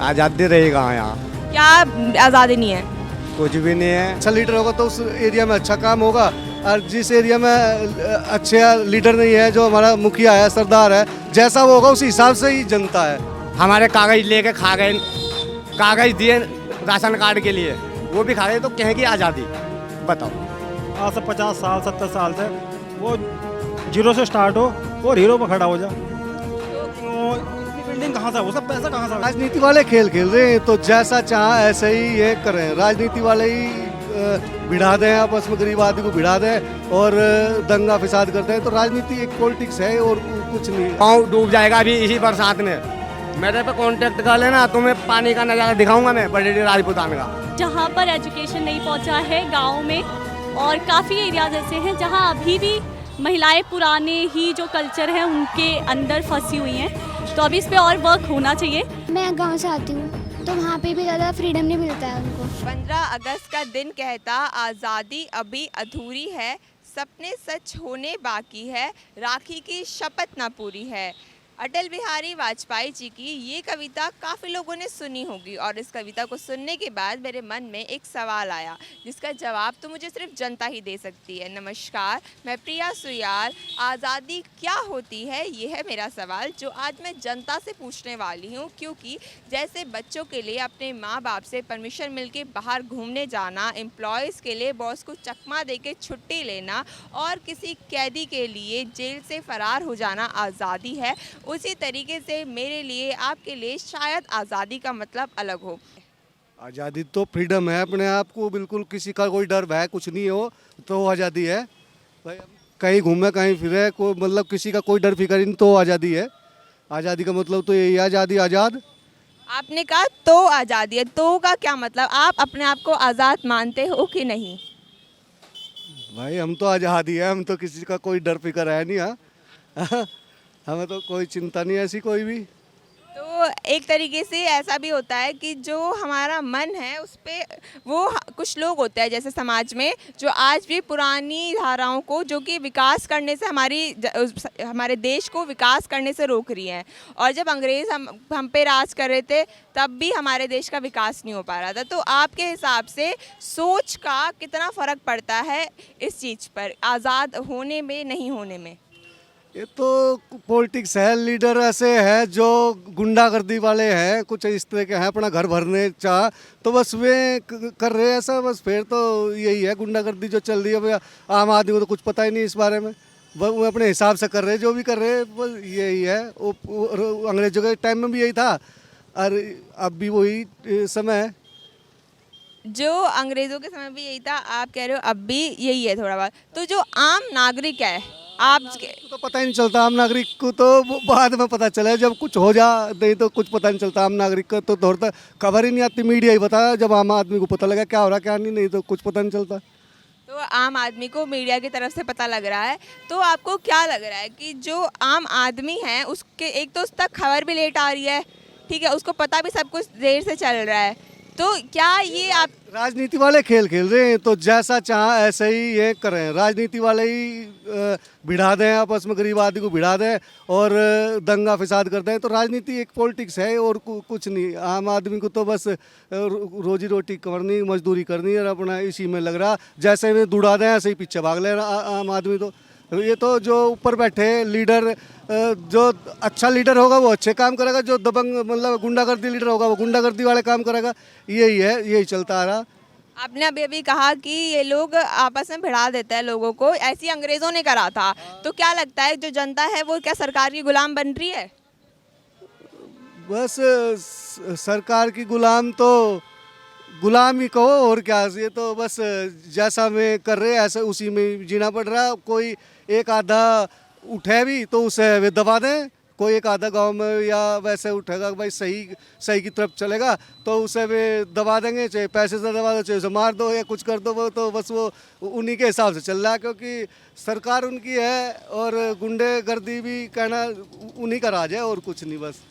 आज़ादी रहेगा यहाँ, क्या आज़ादी नहीं है? कुछ भी नहीं है। अच्छा लीडर होगा तो उस एरिया में अच्छा काम होगा, और जिस एरिया में अच्छे लीडर नहीं है, जो हमारा मुखिया है, सरदार है, जैसा वो होगा उसी हिसाब से ही जनता है। हमारे कागज लेके खा गए, कागज दिए राशन कार्ड के लिए, वो भी खा गए, तो कहें की आज़ादी? बताओ। आज से 50 साल 70 साल से वो जीरो से स्टार्ट हो और हीरो पर खड़ा हो जा, तो इतनी बिल्डिंग कहाँ से, वो सब पैसा कहाँ से? राजनीति वाले खेल खेल रहे हैं, तो जैसा चाह ऐसे ही ये करें। राजनीति वाले ही भिड़ा दें, आपस में गरीब आदमी को भिड़ा दें और दंगा फिसाद करते हैं। तो राजनीति एक पॉलिटिक्स है और कुछ नहीं। पाँव डूब जाएगा अभी इसी बरसात में। मेरे पे कांटेक्ट कर लेना, तुम्हें पानी का नज़ारा दिखाऊंगा मैं बड़े राजपूतान का। जहाँ पर एजुकेशन नहीं पहुँचा है गाँव में, और काफ़ी एरियाज ऐसे हैं जहाँ अभी भी महिलाएं पुराने ही जो कल्चर है उनके अंदर फंसी हुई हैं, तो अभी इस पे और वर्क होना चाहिए। मैं गांव से आती हूँ, तो वहाँ पे भी ज़्यादा फ्रीडम नहीं मिलता है उनको। 15 अगस्त का दिन कहता आज़ादी अभी अधूरी है, सपने सच होने बाकी है, राखी की शपथ ना पूरी है। अटल बिहारी वाजपेयी जी की ये कविता काफ़ी लोगों ने सुनी होगी, और इस कविता को सुनने के बाद मेरे मन में एक सवाल आया जिसका जवाब तो मुझे सिर्फ जनता ही दे सकती है। नमस्कार, मैं प्रिया सुयार। आज़ादी क्या होती है, ये है मेरा सवाल जो आज मैं जनता से पूछने वाली हूँ, क्योंकि जैसे बच्चों के लिए अपने माँ बाप से परमिशन मिलके बाहर घूमने जाना, एम्प्लॉयज़ के लिए बॉस को चकमा दे के छुट्टी लेना, और किसी कैदी के लिए जेल से फरार हो जाना आज़ादी है, उसी तरीके से मेरे लिए, आपके लिए शायद आज़ादी का मतलब अलग हो। आज़ादी तो फ्रीडम है, अपने आप को बिल्कुल किसी का कोई डर भय कुछ नहीं हो तो आज़ादी है। भाई कहीं घूमे कहीं फिरे, कोई मतलब किसी का कोई डर फिक्र नहीं, तो आज़ादी है। आज़ादी का मतलब तो यही है, आज़ादी आज़ाद। आपने कहा तो आज़ादी है, तो का क्या मतलब? आप अपने आप को आज़ाद मानते हो कि नहीं? भाई हम तो आज़ादी है, हम तो किसी का कोई डर फिक्र है नहीं। हाँ हमें तो कोई चिंता नहीं ऐसी कोई भी। तो एक तरीके से ऐसा भी होता है कि जो हमारा मन है उस पे वो कुछ लोग होते हैं जैसे समाज में, जो आज भी पुरानी धाराओं को, जो कि विकास करने से हमारे देश को विकास करने से रोक रही हैं, और जब अंग्रेज़ हम पे राज कर रहे थे तब भी हमारे देश का विकास नहीं हो पा रहा था। तो आपके हिसाब से सोच का कितना फ़र्क पड़ता है इस चीज़ पर, आज़ाद होने में नहीं होने में? ये तो पॉलिटिक्स है, लीडर ऐसे हैं जो गुंडागर्दी वाले हैं, कुछ इस तरह के हैं, अपना घर भरने चाह तो बस वे कर रहे हैं ऐसा, बस फिर तो यही है गुंडागर्दी जो चल रही है। आम आदमी को तो कुछ पता ही नहीं इस बारे में, वो अपने हिसाब से कर रहे हैं, जो भी कर रहे हैं बस यही है। वो अंग्रेजों के टाइम में भी यही था और अब भी वही समय है। जो अंग्रेज़ों के समय भी यही था, आप कह रहे हो अब भी यही है थोड़ा बहुत। तो जो आम नागरिक है, आप तो पता ही नहीं चलता आम नागरिक को, तो बाद में पता चला जब कुछ हो जा, नहीं तो कुछ पता नहीं चलता आम नागरिक को, तो थोड़ा खबर ही नहीं आती, मीडिया ही बताया जब आम आदमी को पता लगा क्या हो रहा क्या नहीं तो कुछ पता नहीं चलता। तो आम आदमी को मीडिया की तरफ से पता लग रहा है, तो आपको क्या लग रहा है कि जो आम आदमी है उसके, एक तो उस तक खबर भी लेट आ रही है, ठीक है, उसको पता भी सब कुछ देर से चल रहा है, तो क्या ये आप राजनीति वाले खेल खेल रहे हैं, तो जैसा चाह ऐसे ही ये करें। राजनीति वाले ही भिड़ा दें, आपस में गरीब आदमी को भिड़ा दें और दंगा फिसाद करते हैं। तो राजनीति एक पॉलिटिक्स है और कुछ नहीं। आम आदमी को तो बस रोजी रोटी करनी, मजदूरी करनी और अपना इसी में लग रहा, जैसे में दुड़ा दें ऐसे ही पीछे भाग ले रहा आम आदमी। तो ये तो जो ऊपर बैठे लीडर, जो अच्छा लीडर होगा वो अच्छे काम करेगा, जो दबंग मतलब गुंडागर्दी लीडर होगा वो गुंडागर्दी वाले काम करेगा, यही है, यही चलता आ रहा। आपने अभी कहा कि ये लोग आपस में भिड़ा देते हैं लोगों को, ऐसी अंग्रेज़ों ने करा था, तो क्या लगता है जो जनता है वो क्या सरकार की गुलाम बन रही है? बस सरकार की गुलाम तो गुलाम ही कहो और क्या, ये तो बस जैसा में कर रहे हैं ऐसा उसी में जीना पड़ रहा है। कोई एक आधा उठे भी तो उसे वे दबा दें, कोई एक आधा गांव में या वैसे उठेगा भाई सही की तरफ चलेगा तो उसे वे दबा देंगे, चाहे पैसे से दबा दो, चाहे उसे मार दो या कुछ कर दो, वो तो बस वो उन्हीं के हिसाब से चल रहा है, क्योंकि सरकार उनकी है और गुंडेगर्दी भी कहना उन्हीं का राज है और कुछ नहीं बस।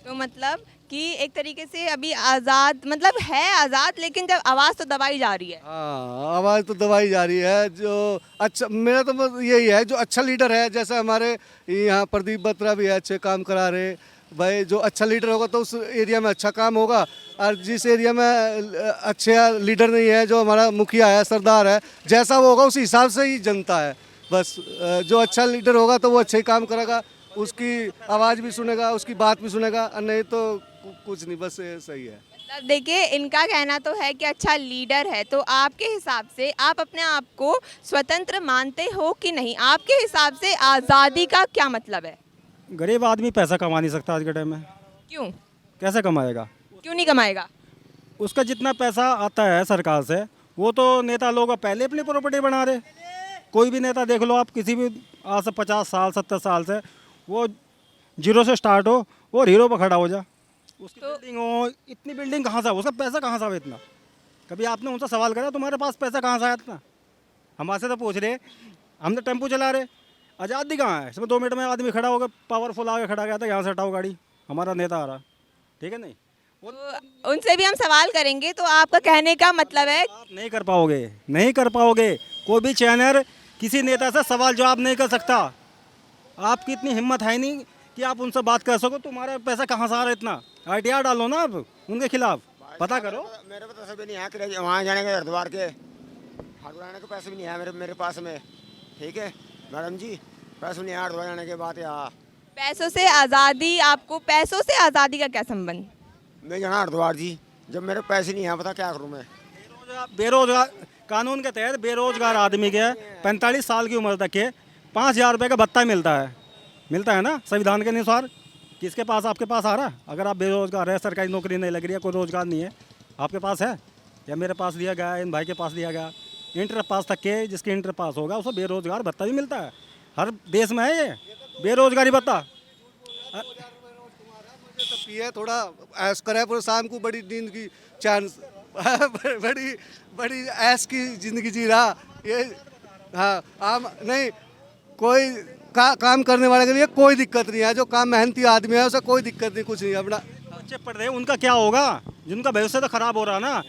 तो मतलब कि एक तरीके से अभी आज़ाद मतलब है आज़ाद, लेकिन जब आवाज़ तो दबाई जा रही है। हाँ आवाज़ तो दबाई जा रही है। जो अच्छा, मेरा तो बस यही है, जो अच्छा लीडर है, जैसे हमारे यहाँ प्रदीप बत्रा भी है, अच्छे काम करा रहे, भाई जो अच्छा लीडर होगा तो उस एरिया में अच्छा काम होगा, और जिस एरिया में अच्छे लीडर नहीं है, जो हमारा मुखिया है, सरदार है, जैसा वो होगा उसी हिसाब से ही जनता है। बस जो अच्छा लीडर होगा तो वो अच्छा ही काम करेगा, उसकी आवाज़ भी सुनेगा, उसकी बात भी सुनेगा, और नहीं तो कुछ नहीं, बस ये सही है। मतलब देखिए, इनका कहना तो है कि अच्छा लीडर है, तो आपके हिसाब से आप अपने आप को स्वतंत्र मानते हो कि नहीं? आपके हिसाब से आज़ादी का क्या मतलब है? गरीब आदमी पैसा कमा नहीं सकता आज के टाइम में। क्यों? कैसे कमाएगा? क्यों नहीं कमाएगा? उसका जितना पैसा आता है सरकार से, वो तो नेता लोग पहले अपनी प्रॉपर्टी बना रहे। कोई भी नेता देख लो आप, किसी भी आज से 50 साल 70 साल से, वो जीरो से स्टार्ट हो और हीरो पर खड़ा हो जा। उसकी बिल्डिंग हो, इतनी बिल्डिंग कहाँ से, उसका पैसा कहाँ से आवे इतना? कभी आपने उनसे सवाल करा तुम्हारे पास पैसा कहाँ से आया इतना? हमारे से तो पूछ रहे, हम तो टेम्पो चला रहे, आज़ादी कहाँ है? इसमें 2 मिनट में आदमी खड़ा होकर पावरफुल आगे खड़ा गया था, यहाँ से हटाओ गाड़ी, हमारा नेता आ रहा, ठीक है नहीं? तो उनसे भी हम सवाल करेंगे, तो आपका कहने का मतलब है आप नहीं कर पाओगे, नहीं कर पाओगे। कोई भी चैनल किसी नेता से सवाल जवाब नहीं कर सकता। आपकी इतनी हिम्मत है नहीं कि आप उनसे बात कर सको। तुम्हारा पैसा कहाँ से आ रहा है इतना? ITR डालो ना आप उनके खिलाफ, पता करो। मेरे पास पैसे भी नहीं है, वहाँ जाने के हरिद्वार के आने के पैसे भी नहीं है मेरे पास में, ठीक है मैडम जी, पैसे नहीं है हरिद्वार जाने के बाद। यहाँ पैसों से आज़ादी, आपको पैसों से आज़ादी का क्या संबंध? मैं जाना हरिद्वार जी, जब मेरे पैसे नहीं है, पता क्या करूँ मैं? बेरोजगार कानून के तहत बेरोजगार आदमी के 45 साल की उम्र तक के 5,000 रुपये का भत्ता मिलता है ना संविधान के अनुसार। किसके पास? आपके पास आ रहा? अगर आप बेरोजगार है, सरकारी नौकरी नहीं लग रही है, कोई रोजगार नहीं है, आपके पास है या मेरे पास दिया गया, इन भाई के पास दिया गया? इंटर पास तक के जिसके इंटर पास होगा उसको बेरोजगार भत्ता भी मिलता है। हर देश में है ये बेरोजगारी भत्ता। पिए थोड़ा ऐश करे, पर शाम को बड़ी नींद की चांस बड़ी ऐश की जिंदगी जी रहा ये। हाँ, आम नहीं, कोई काम करने वाले के लिए कोई दिक्कत नहीं है, जो काम मेहनती आदमी है उसे कोई दिक्कत नहीं, कुछ नहीं। अपना बच्चे पढ़ रहे हैं, उनका क्या होगा? जिनका भविष्य तो खराब हो रहा ना,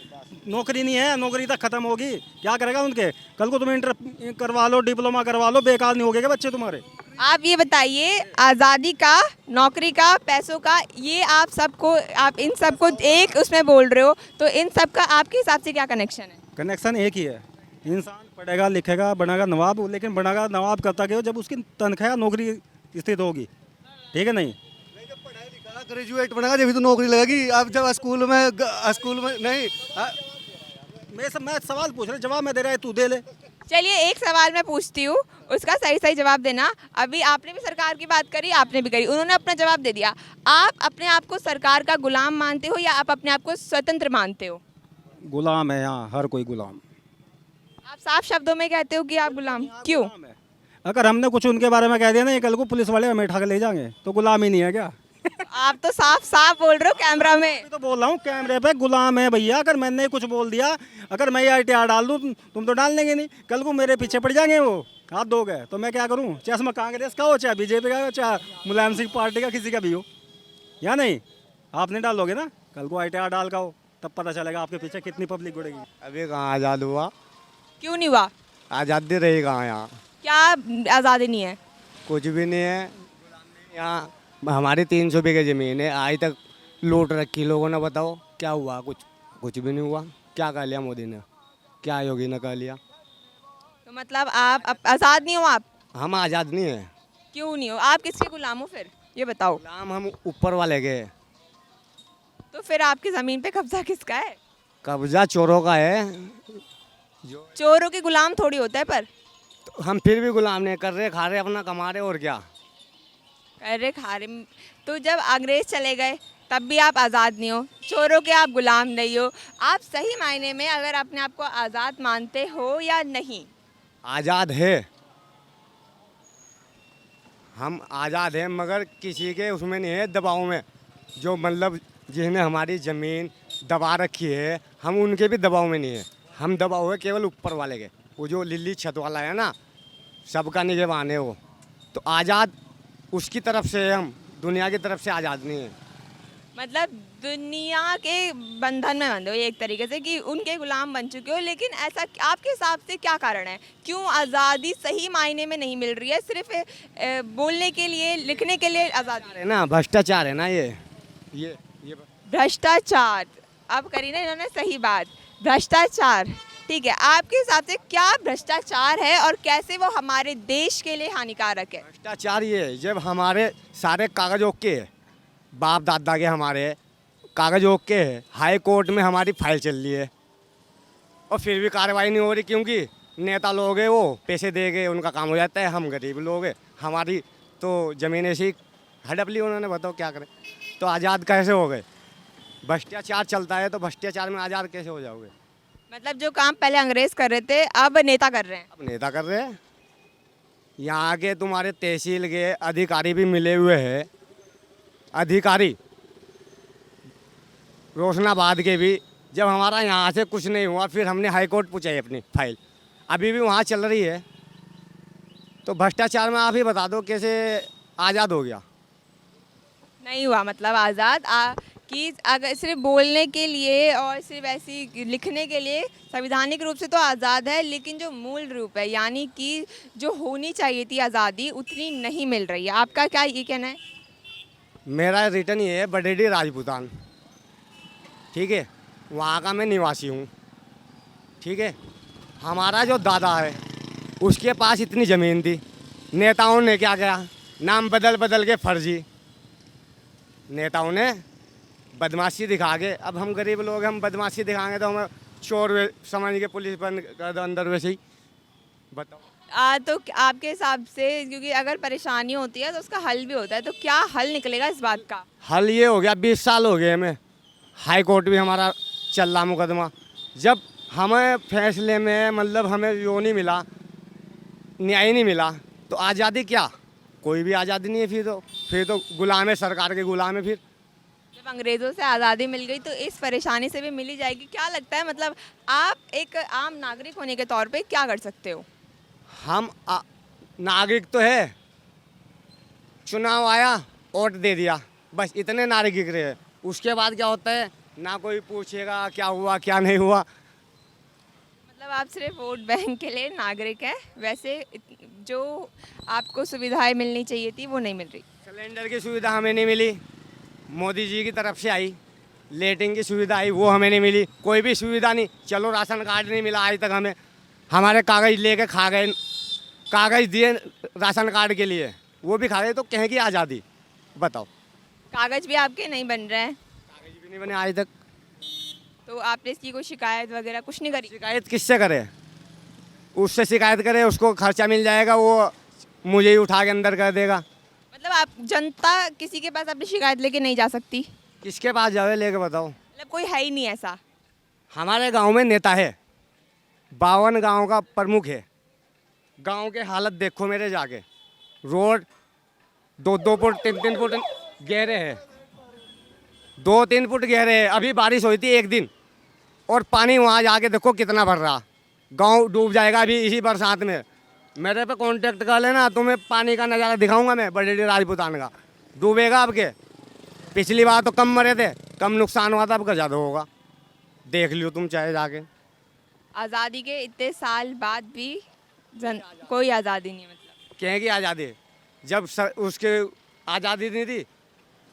नौकरी नहीं है, नौकरी तक खत्म होगी, क्या करेगा उनके? कल को तुम इंटर करवा लो, डिप्लोमा करवा लो, बेकार नहीं हो गए बच्चे तुम्हारे? आप ये बताइए, आज़ादी का, नौकरी का, पैसों का, ये आप सबको, आप इन सबको एक उसमें बोल रहे हो, तो इन सब का आपके हिसाब से क्या कनेक्शन है? कनेक्शन एक ही है। इंसान पढ़ेगा लिखेगा बनेगा नवाब, लेकिन बनेगा नवाब करता क्यों? जब उसकी तनख्वाह नौकरी स्थित होगी, ठीक है नहीं? ग्रेजुएट बनेगा जब भी तो नौकरी लगेगी। अब जब स्कूल में नहीं। मैं सवाल पूछ रहा, जवाब मैं दे रहा है, तू दे ले। चलिए, एक सवाल मैं पूछती हूँ, उसका सही सही जवाब देना। अभी आपने भी सरकार की बात करी, आपने भी करी, उन्होंने अपना जवाब दे दिया। आप अपने आप को सरकार का गुलाम मानते हो या आप अपने आप को स्वतंत्र मानते हो? गुलाम है यहाँ, हर कोई गुलाम। आप साफ शब्दों में कहते हो कि आप गुलाम, क्यों? अगर हमने कुछ उनके बारे में कह दिया ना, ये कल को पुलिस वाले हमें उठा के ले जाएंगे, तो गुलाम ही नहीं है क्या? आप तो साफ साफ बोल रहे हो कैमरा में। मैं तो बोल रहा हूँ कैमरे पे, गुलाम है भैया। अगर मैंने कुछ बोल दिया, अगर मैं ITR डाल दूँ, तुम तो डाल देंगे नहीं, कल को मेरे पीछे पड़ जाएंगे, वो हाथ धो गए तो मैं क्या करूँ? चाहे उसमें कांग्रेस का हो, चाहे BJP का हो, चाहे मुलायम सिंह पार्टी का, किसी का भी हो, या नहीं? आप नहीं डालोगे ना, कल को ITR डाल का हो, तब पता चलेगा आपके पीछे कितनी पब्लिक उड़ेगी। अभी कहाँ आज़ाद हुआ? क्यों नहीं हुआ? आज़ादी रही कहाँ यहाँ? क्या आज़ादी नहीं है? कुछ भी नहीं है यहाँ। हमारी 300 बीघे ज़मीन है, आज तक लूट रखी लोगों ने। बताओ क्या हुआ? कुछ भी नहीं हुआ। क्या कर लिया मोदी ने? क्या योगी ने कर लिया? तो मतलब आप आज़ाद नहीं हो? आप? हम आज़ाद नहीं हैं। क्यों नहीं हो? आप किसके गुलाम हो फिर, ये बताओ। गुलाम हम ऊपर वाले के। तो फिर आपकी ज़मीन पे कब्जा किसका है? कब्जा चोरों का है। चोरों के गुलाम थोड़ी होता है। पर तो हम फिर भी गुलाम नहीं कर रहे, खा रहे, अपना कमा रहे, और क्या कर रहे, खा रहे। तो जब अंग्रेज चले गए तब भी आप आज़ाद नहीं हो, चोरों के आप गुलाम नहीं हो। आप सही मायने में अगर अपने आप को आज़ाद मानते हो या नहीं? आज़ाद है, हम आज़ाद हैं, मगर किसी के उसमें नहीं है, दबाव में। जो मतलब जिन्हें हमारी ज़मीन दबा रखी है, हम उनके भी दबाव में नहीं है। हम दबाव है केवल ऊपर वाले के। वो जो लिल्ली छत वाला है ना, सबका निगहबान है वो, तो आज़ाद उसकी तरफ से है हम, दुनिया की तरफ से आज़ाद नहीं है। मतलब दुनिया के बंधन में बंधे हो एक तरीके से कि उनके गुलाम बन चुके हो। लेकिन ऐसा आपके हिसाब से क्या कारण है, क्यों आज़ादी सही मायने में नहीं मिल रही है? सिर्फ बोलने के लिए, लिखने के लिए आज़ादी है ना, भ्रष्टाचार है ना ये भ्रष्टाचार। अब करी ना इन्होंने सही बात, भ्रष्टाचार। ठीक है, आपके हिसाब से क्या भ्रष्टाचार है और कैसे वो हमारे देश के लिए हानिकारक है? भ्रष्टाचार ये है, जब हमारे सारे कागज ओके है, बाप दादा के हमारे कागज ओके है, हाई कोर्ट में हमारी फाइल चल रही है और फिर भी कार्रवाई नहीं हो रही, क्योंकि नेता लोग हैं, वो पैसे दे के उनका काम हो जाता है। हम गरीब लोग हैं, हमारी तो ज़मीन ऐसी हड़प ली उन्होंने, बताओ क्या करें। तो आज़ाद कैसे हो गए? भ्रष्टाचार चलता है तो भ्रष्टाचार में आज़ाद कैसे हो जाओगे? मतलब जो काम पहले अंग्रेज कर रहे थे अब नेता कर रहे हैं। अब नेता कर रहे हैं। यहाँ के तुम्हारे तहसील के अधिकारी भी मिले हुए हैं, अधिकारी रोशनाबाद के भी। जब हमारा यहाँ से कुछ नहीं हुआ, फिर हमने हाई कोर्ट पहुँचाई अपनी फाइल, अभी भी वहाँ चल रही है। तो भ्रष्टाचार में आप ही बता दो कैसे आज़ाद हो गया? नहीं हुआ मतलब आज़ाद कि अगर सिर्फ बोलने के लिए और सिर्फ ऐसी लिखने के लिए संवैधानिक रूप से तो आज़ाद है, लेकिन जो मूल रूप है यानी कि जो होनी चाहिए थी आज़ादी, उतनी नहीं मिल रही है। आपका क्या ये कहना है? मेरा रिटर्न ये है, बडेडी राजपूतान, ठीक है, वहाँ का मैं निवासी हूँ, ठीक है। हमारा जो दादा है उसके पास इतनी ज़मीन थी, नेताओं ने क्या किया, नाम बदल बदल के फर्जी नेताओं ने बदमाशी दिखा के। अब हम गरीब लोग, हम बदमाशी दिखाएंगे तो हमें चोर समझ के पुलिस बंद कर दो अंदर, वैसे ही बताओ। तो आपके हिसाब से, क्योंकि अगर परेशानी होती है तो उसका हल भी होता है, तो क्या हल निकलेगा इस बात का? हल ये हो गया, 20 साल हो गए हमें, हाई कोर्ट भी हमारा चल रहा मुकदमा। जब हमें फैसले में मतलब हमें वो नहीं मिला, न्याय नहीं मिला, तो आज़ादी क्या? कोई भी आज़ादी नहीं है। फिर तो गुलाम है, सरकार के गुलाम है। फिर जब अंग्रेज़ों से आज़ादी मिल गई तो इस परेशानी से भी मिली जाएगी। क्या लगता है, मतलब आप एक आम नागरिक होने के तौर पे क्या कर सकते हो? हम नागरिक तो है, चुनाव आया, वोट दे दिया, बस इतने नागरिक रहे। उसके बाद क्या होता है, ना कोई पूछेगा क्या हुआ क्या नहीं हुआ। मतलब आप सिर्फ वोट बैंक के लिए नागरिक हैं, वैसे जो आपको सुविधाएं मिलनी चाहिए थी वो नहीं मिल रही। सिलेंडर की सुविधा हमें नहीं मिली, मोदी जी की तरफ से आई। लेटरिन की सुविधा आई, वो हमें नहीं मिली। कोई भी सुविधा नहीं। चलो राशन कार्ड नहीं मिला आज तक हमें, हमारे कागज़ लेके खा गए, कागज़ दिए राशन कार्ड के लिए, वो भी खा गए। तो कहें की आज़ादी? बताओ। कागज़ भी आपके नहीं बन रहे हैं? कागज़ भी नहीं बने आज तक। तो आपने इसकी कोई शिकायत वगैरह कुछ नहीं करी? शिकायत किससे करे? उससे शिकायत करे, उसको खर्चा मिल जाएगा, वो मुझे ही उठा के अंदर कर देगा। मतलब आप जनता किसी के पास अपनी शिकायत लेके नहीं जा सकती? किसके पास जावे लेके बताओ? मतलब कोई है ही नहीं ऐसा? हमारे गांव में नेता है, 52 गांव का प्रमुख है। गांव के हालत देखो मेरे जाके, रोड 2-2 फुट 3-3 फुट गहरे हैं, 2-3 फुट गहरे हैं। अभी बारिश हुई थी एक दिन, और पानी वहाँ जाके देखो कितना भर रहा। गांव डूब जाएगा अभी इसी बरसात में। मेरे पे कांटेक्ट कर लेना, तुम्हें पानी का नज़ारा दिखाऊंगा मैं बडेडी राजपूतान का। डूबेगा अब के? पिछली बार तो कम मरे थे, कम नुकसान हुआ था, अब का ज़्यादा होगा। देख लियो तुम चाहे जाके। आज़ादी के इतने साल बाद भी कोई आज़ादी नहीं, मतलब कहें कि आज़ादी है? जब उसके आज़ादी नहीं थी,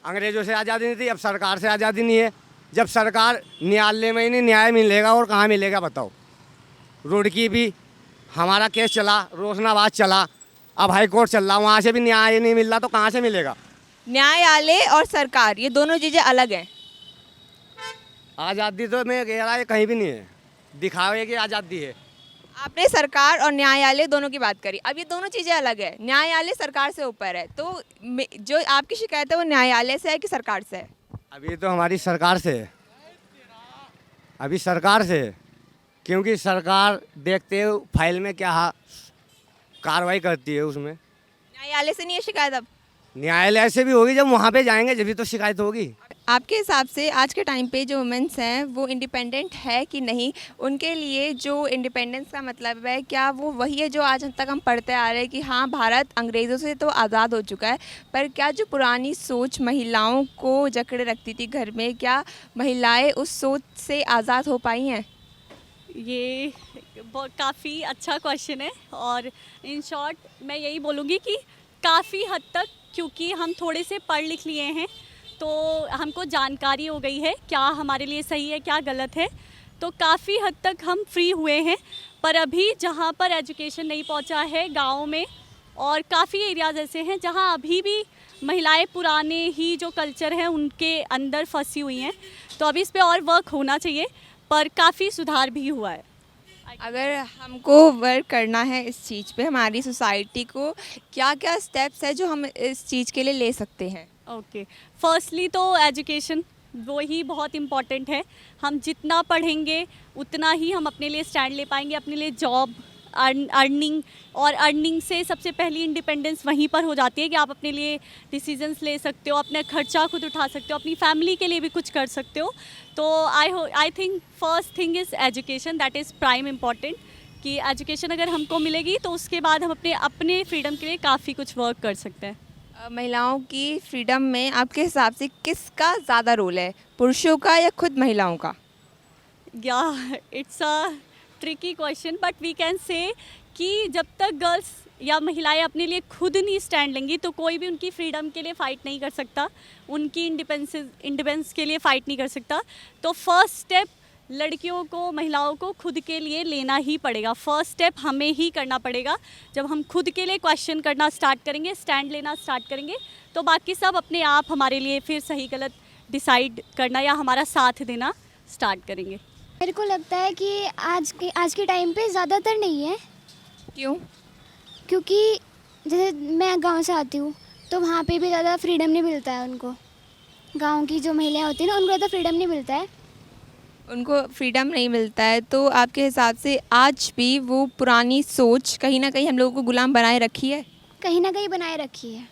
अंग्रेज़ों से आज़ादी नहीं थी, अब सरकार से आज़ादी नहीं है। जब सरकार न्यायालय में ही नहीं न्याय मिलेगा और कहाँ मिलेगा बताओ? रुड़की भी हमारा केस चला, रोशनाबाद चला, अब हाई कोर्ट चल रहा, वहाँ से भी न्याय नहीं मिल रहा, तो कहाँ से मिलेगा? न्यायालय और सरकार ये दोनों चीज़ें अलग हैं। आज़ादी तो मैं कह रहा है कहीं भी नहीं है, दिखावे की आज़ादी है। आपने सरकार और न्यायालय दोनों की बात करी, अब ये दोनों चीज़ें अलग है। न्यायालय सरकार से ऊपर है, तो जो आपकी शिकायत है वो न्यायालय से है कि सरकार से है? अभी तो हमारी सरकार से है, अभी सरकार से है, क्योंकि सरकार देखते हो फाइल में क्या कार्रवाई करती है उसमें। न्यायालय से नहीं है शिकायत अब? न्यायालय से भी होगी, जब वहाँ पे जाएंगे जब भी तो शिकायत होगी। आपके हिसाब से आज के टाइम पे जो वुमेंस हैं वो इंडिपेंडेंट है कि नहीं? उनके लिए जो इंडिपेंडेंस का मतलब है, क्या वो वही है जो आज तक हम पढ़ते आ रहे हैं कि हाँ, भारत अंग्रेज़ों से तो आज़ाद हो चुका है, पर क्या जो पुरानी सोच महिलाओं को जकड़े रखती थी घर में, क्या महिलाएं उस सोच से आज़ाद हो पाई हैं? ये काफ़ी अच्छा क्वेश्चन है और इन शॉर्ट मैं यही बोलूँगी कि काफ़ी हद तक, क्योंकि हम थोड़े से पढ़ लिख लिए हैं तो हमको जानकारी हो गई है क्या हमारे लिए सही है क्या गलत है, तो काफ़ी हद तक हम फ्री हुए हैं। पर अभी जहाँ पर एजुकेशन नहीं पहुँचा है गाँव में, और काफ़ी एरियाज़ ऐसे हैं जहाँ अभी भी महिलाएं पुराने ही जो कल्चर है उनके अंदर फंसी हुई हैं, तो अभी इस पे और वर्क होना चाहिए, पर काफ़ी सुधार भी हुआ है। अगर हमको वर्क करना है इस चीज़ पे, हमारी सोसाइटी को क्या क्या स्टेप्स है जो हम इस चीज़ के लिए ले सकते हैं? ओके, फर्स्टली तो एजुकेशन वो ही बहुत इम्पॉर्टेंट है। हम जितना पढ़ेंगे उतना ही हम अपने लिए स्टैंड ले पाएंगे, अपने लिए जॉब, अर्निंग, और अर्निंग से सबसे पहली इंडिपेंडेंस वहीं पर हो जाती है कि आप अपने लिए डिसीजंस ले सकते हो, अपना खर्चा खुद उठा सकते हो, अपनी फैमिली के लिए भी कुछ कर सकते हो। तो I think first thing is education, that is prime important, कि एजुकेशन अगर हमको मिलेगी तो उसके बाद हम अपने फ्रीडम के लिए काफ़ी कुछ वर्क कर सकते हैं। महिलाओं की फ्रीडम में आपके हिसाब से किसका ज़्यादा रोल है, पुरुषों का या खुद महिलाओं का? या it's a tricky question, but we can say कि जब तक गर्ल्स या महिलाएं अपने लिए खुद नहीं स्टैंड लेंगी तो कोई भी उनकी फ्रीडम के लिए फ़ाइट नहीं कर सकता, उनकी इंडिपेंडेंस के लिए फ़ाइट नहीं कर सकता। तो फर्स्ट स्टेप लड़कियों को, महिलाओं को खुद के लिए लेना ही पड़ेगा। फर्स्ट स्टेप हमें ही करना पड़ेगा। जब हम खुद के लिए क्वेश्चन करना स्टार्ट करेंगे, स्टैंड लेना स्टार्ट करेंगे, तो बाकी सब अपने आप हमारे लिए फिर सही गलत डिसाइड करना या हमारा साथ देना स्टार्ट करेंगे। मेरे को लगता है कि आज के टाइम पे ज़्यादातर नहीं है, क्यों? क्योंकि जैसे मैं गांव से आती हूँ तो वहाँ पे भी ज़्यादा फ्रीडम नहीं मिलता है उनको। गांव की जो महिलाएं होती हैं ना, उनको ज़्यादा फ्रीडम नहीं मिलता है। उनको फ्रीडम नहीं मिलता है, तो आपके हिसाब से आज भी वो पुरानी सोच कहीं ना कहीं हम लोगों को गुलाम बनाए रखी है? कहीं ना कहीं बनाए रखी है।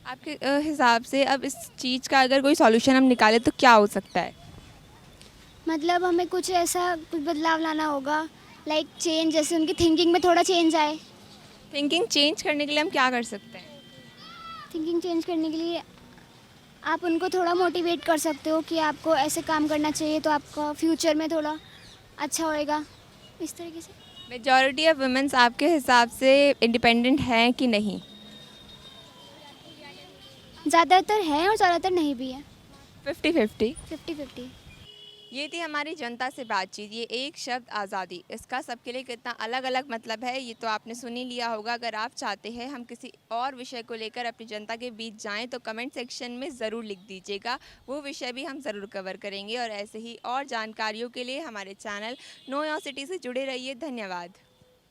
आपके हिसाब से अब इस चीज़ का अगर कोई सॉल्यूशन हम निकालें तो क्या हो सकता है? मतलब हमें कुछ ऐसा कुछ बदलाव लाना होगा, लाइक चेंज, जैसे उनकी थिंकिंग में थोड़ा चेंज आए। थिंकिंग चेंज करने के लिए हम क्या कर सकते हैं? थिंकिंग चेंज करने के लिए आप उनको थोड़ा मोटिवेट कर सकते हो कि आपको ऐसे काम करना चाहिए तो आपका फ्यूचर में थोड़ा अच्छा होएगा, इस तरीके से। मेजॉरिटी ऑफ वुमेन्स आपके हिसाब से इंडिपेंडेंट हैं कि नहीं? ज़्यादातर है और ज़्यादातर नहीं भी है, 50-50। 50-50। ये थी हमारी जनता से बातचीत। ये एक शब्द आज़ादी, इसका सबके लिए कितना अलग अलग मतलब है ये तो आपने सुन ही लिया होगा। अगर आप चाहते हैं हम किसी और विषय को लेकर अपनी जनता के बीच जाएं तो कमेंट सेक्शन में ज़रूर लिख दीजिएगा, वो विषय भी हम ज़रूर कवर करेंगे। और ऐसे ही और जानकारियों के लिए हमारे चैनल नो योर सिटी से जुड़े रहिए। धन्यवाद।